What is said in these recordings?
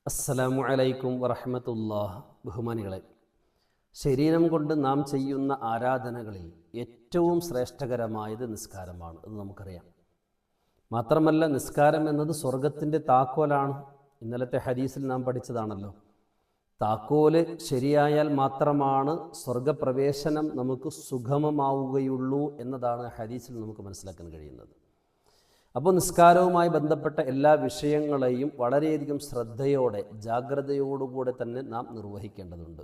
അസ്സലാമു അലൈക്കും വറഹ്മത്തുള്ളാഹി. ബഹുമാനികളെ, ശരീരം കൊണ്ട് നാം ചെയ്യുന്ന ആരാധനകളിൽ ഏറ്റവും ശ്രേഷ്ഠകരമായത് നിസ്കാരമാണ്. അത് നമുക്കറിയാം. മാത്രമല്ല, നിസ്കാരം എന്നത് സ്വർഗത്തിൻ്റെ താക്കോലാണ്. ഇന്നലത്തെ ഹദീസിൽ നാം പഠിച്ചതാണല്ലോ. താക്കോല് ശരിയായാൽ മാത്രമാണ് സ്വർഗപ്രവേശനം നമുക്ക് സുഗമമാവുകയുള്ളൂ എന്നതാണ് ഹദീസിൽ നമുക്ക് മനസ്സിലാക്കാൻ കഴിയുന്നത്. അപ്പോൾ നിസ്കാരവുമായി ബന്ധപ്പെട്ട എല്ലാ വിഷയങ്ങളെയും വളരെയധികം ശ്രദ്ധയോടെ ജാഗ്രതയോടുകൂടെ തന്നെ നാം നിർവഹിക്കേണ്ടതുണ്ട്.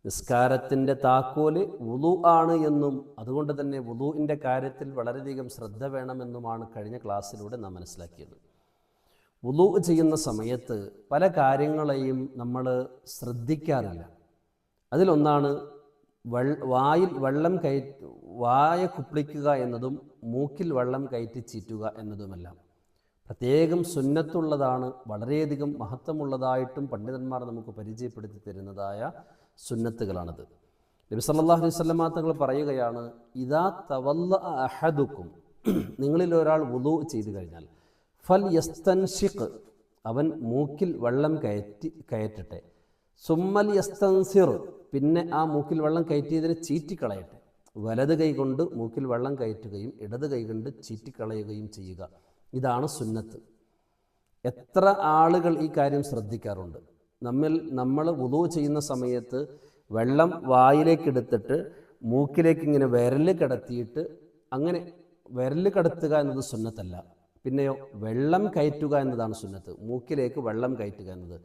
നിസ്കാരത്തിൻ്റെ താക്കോല് വുളു ആണ് എന്നും അതുകൊണ്ട് തന്നെ വുളുവിൻ്റെ കാര്യത്തിൽ വളരെയധികം ശ്രദ്ധ വേണമെന്നുമാണ് കഴിഞ്ഞ ക്ലാസ്സിലൂടെ നാം മനസ്സിലാക്കിയത്. വുളു ചെയ്യുന്ന സമയത്ത് പല കാര്യങ്ങളെയും നമ്മൾ ശ്രദ്ധിക്കാറില്ല. അതിലൊന്നാണ് വായിൽ വെള്ളം വായ കുപ്പിളിക്കുക എന്നതും മൂക്കിൽ വെള്ളം കയറ്റി ചീറ്റുക എന്നതുമെല്ലാം പ്രത്യേകം സുന്നത്തുള്ളതാണ്. വളരെയധികം മഹത്വമുള്ളതായിട്ടും പണ്ഡിതന്മാർ നമുക്ക് പരിചയപ്പെടുത്തി തരുന്നതായ സുന്നത്തുകളാണത്. നബി സല്ലല്ലാഹു അലൈഹി വസല്ലം തങ്ങൾ പറയുകയാണ്, ഇദാ തവല്ല അഹദുക്കും, നിങ്ങളിൽ ഒരാൾ വുളു ചെയ്തു കഴിഞ്ഞാൽ ഫൽ യസ്തൻഷിഖ്, അവൻ മൂക്കിൽ വെള്ളം കയറ്റട്ടെ. സുമ്മൽ യസ്തൻസിർ, പിന്നെ ആ മൂക്കിൽ വെള്ളം കയറ്റിയതിനെ ചീറ്റിക്കളയട്ടെ. വലത് കൈ കൊണ്ട് മൂക്കിൽ വെള്ളം കയറ്റുകയും ഇടത് കൈ കൊണ്ട് ചീറ്റിക്കളയുകയും ചെയ്യുക. ഇതാണ് സുന്നത്ത്. എത്ര ആളുകൾ ഈ കാര്യം ശ്രദ്ധിക്കാറുണ്ട്? നമ്മൾ വുളു ചെയ്യുന്ന സമയത്ത് വെള്ളം വായിലേക്ക് എടുത്തിട്ട് മൂക്കിലേക്ക് ഇങ്ങനെ വിരൽ കടത്തിയിട്ട് അങ്ങനെ വിരൽ കടത്തുക എന്നത് സുന്നത്തല്ല. പിന്നെയോ വെള്ളം കയറ്റുക എന്നതാണ് സുന്നത്ത്. മൂക്കിലേക്ക് വെള്ളം കയറ്റുക എന്നത്,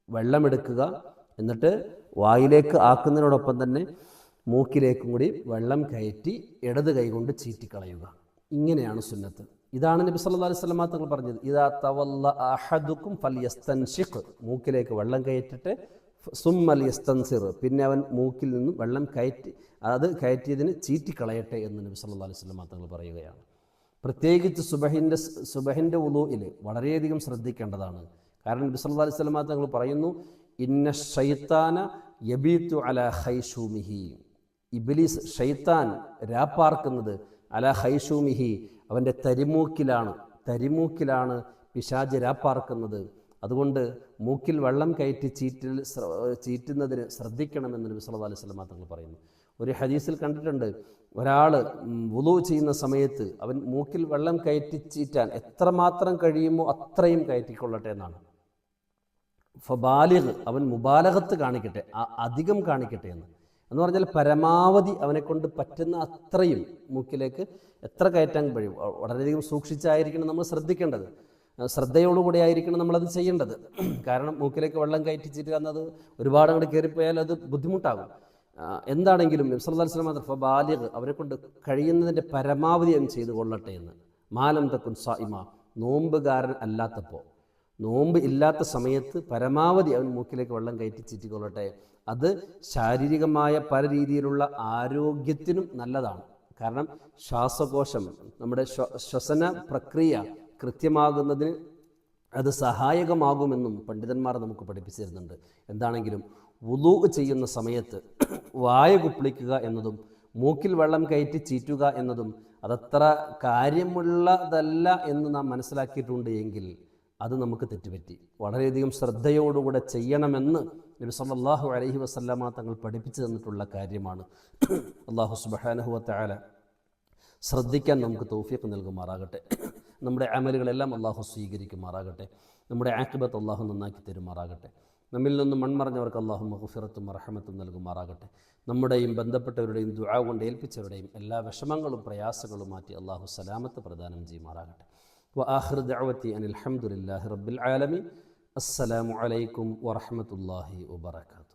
വെള്ളമെടുക്കുക എന്നിട്ട് വായിലേക്ക് ആക്കുന്നതിനോടൊപ്പം തന്നെ മൂക്കിലേക്കും കൂടി വെള്ളം കയറ്റി ഇടത് കൈ കൊണ്ട് ചീറ്റിക്കളയുക. ഇങ്ങനെയാണ് സുന്നത്ത്. ഇതാണ് നബി സല്ലല്ലാഹു അലൈഹി വസല്ലം തങ്ങൾ പറഞ്ഞത്, ഇദാ തവല്ല അഹദുക്കും ഫൽയസ്തൻഷിഖ്, മൂക്കിലേക്ക് വെള്ളം കയറ്റിട്ട് സുമ്മൽ യസ്തൻസിർ, പിന്നെ അവൻ മൂക്കിൽ നിന്നും വെള്ളം കയറ്റിയതിന് ചീറ്റിക്കളയട്ടെ എന്ന് നബി സല്ലല്ലാഹു അലൈഹി വസല്ലം തങ്ങൾ പറയുകയാണ്. പ്രത്യേകിച്ച് സുബഹിൻ്റെ വുളുഇൽ വളരെയധികം ശ്രദ്ധിക്കേണ്ടതാണ്. കാരണം നബി സല്ലല്ലാഹു അലൈഹി വസല്ലം തങ്ങൾ പറയുന്നു, ഇന്ന ശൈത്താന യബീതു അലാ ഖൈശൂമിഹി, ഇബ്ലീസ് ഷൈത്താൻ രാപ്പാർക്കുന്നത് അലാ ഖൈശൂമിഹി, അവൻ്റെ തരിമൂക്കിലാണ് പിശാച് രാപ്പാർക്കുന്നത്. അതുകൊണ്ട് മൂക്കിൽ വെള്ളം കയറ്റി ചീറ്റുന്നതിന് ശ്രദ്ധിക്കണമെന്ന് നബി സല്ലല്ലാഹു അലൈഹി വസല്ലം തങ്ങൾ പറയുന്നു. ഒരു ഹദീസിൽ കണ്ടിട്ടുണ്ട്, ഒരാൾ വുളു ചെയ്യുന്ന സമയത്ത് അവൻ മൂക്കിൽ വെള്ളം കയറ്റി ചീറ്റാൻ എത്രമാത്രം കഴിയുമോ അത്രയും കയറ്റിക്കൊള്ളട്ടെ എന്നാണ്. ഫബാലിഗ്, അവൻ മുബാലഗത്ത് കാണിക്കട്ടെ, അധികം കാണിക്കട്ടെ എന്ന് പറഞ്ഞാൽ പരമാവധി അവനെക്കൊണ്ട് പറ്റുന്ന അത്രയും മൂക്കിലേക്ക് എത്ര കയറ്റാൻ കഴിയും. വളരെയധികം സൂക്ഷിച്ചായിരിക്കണം നമ്മൾ ശ്രദ്ധിക്കേണ്ടത്, ശ്രദ്ധയോടുകൂടി ആയിരിക്കണം നമ്മളത് ചെയ്യേണ്ടത്. കാരണം മൂക്കിലേക്ക് വെള്ളം കയറ്റിച്ചിട്ട് എന്നത് ഒരുപാട് അങ്ങോട്ട് കയറിപ്പോയാൽ അത് ബുദ്ധിമുട്ടാകും. എന്താണെങ്കിലും നബി സല്ലല്ലാഹു അലൈഹി വസല്ലം ഫബാലിഗ്, അവനെക്കൊണ്ട് കഴിയുന്നതിൻ്റെ പരമാവധി അവൻ ചെയ്തു കൊള്ളട്ടെ എന്ന്. മാലം തക്കുൻ സായിമ, നോമ്പുകാരൻ അല്ലാത്തപ്പോൾ, നോമ്പ് ഇല്ലാത്ത സമയത്ത് പരമാവധി അവൻ മൂക്കിലേക്ക് വെള്ളം കയറ്റി ചീറ്റിക്കൊള്ളട്ടെ. അത് ശാരീരികമായ പല രീതിയിലുള്ള ആരോഗ്യത്തിനും നല്ലതാണ്. കാരണം ശ്വാസകോശം, നമ്മുടെ ശ്വസന പ്രക്രിയ കൃത്യമാകുന്നതിന് അത് സഹായകമാകുമെന്നും പണ്ഡിതന്മാർ നമുക്ക് പഠിപ്പിച്ചു തരുന്നുണ്ട്. എന്താണെങ്കിലും വുളു ചെയ്യുന്ന സമയത്ത് വായ കുപ്പിളിക്കുക എന്നതും മൂക്കിൽ വെള്ളം കയറ്റി ചീറ്റുക എന്നതും അതത്ര കാര്യമുള്ളതല്ല എന്ന് നാം മനസ്സിലാക്കിയിട്ടുണ്ട് എങ്കിൽ അത് നമുക്ക് തെറ്റുപറ്റി. വളരെയധികം ശ്രദ്ധയോടുകൂടെ ചെയ്യണമെന്ന് നബി സല്ലല്ലാഹു അലൈഹി വസല്ലമ തങ്ങൾ പഠിപ്പിച്ചു തന്നിട്ടുള്ള കാര്യമാണ്. അല്ലാഹു സുബ്ഹാനഹു വ തആല ശ്രദ്ധിക്കാൻ നമുക്ക് തൗഫീഖ് നൽകുമാറാകട്ടെ. നമ്മുടെ അമലുകളെല്ലാം അല്ലാഹു സ്വീകരിക്കുമാറാകട്ടെ. നമ്മുടെ ആഖിബത്ത് അല്ലാഹു നന്നാക്കി തരുമാറാകട്ടെ. നമ്മിൽ നിന്നും മൺമറഞ്ഞവർക്ക് അല്ലാഹു മഗ്ഫിറത്തും റഹ്മത്തും നൽകുമാറാകട്ടെ. നമ്മുടെയും ബന്ധപ്പെട്ടവരുടെയും ദുആ കൊണ്ട് ഏൽപ്പിച്ചവരുടെയും എല്ലാ വിഷമങ്ങളും പ്രയാസങ്ങളും മാറ്റി അല്ലാഹു സലാമത്ത് പ്രദാനം ചെയ്യുമാറാകട്ടെ. وآخر دعوتي أن الحمد لله رب العالمين. السلام عليكم ورحمة الله وبركاته.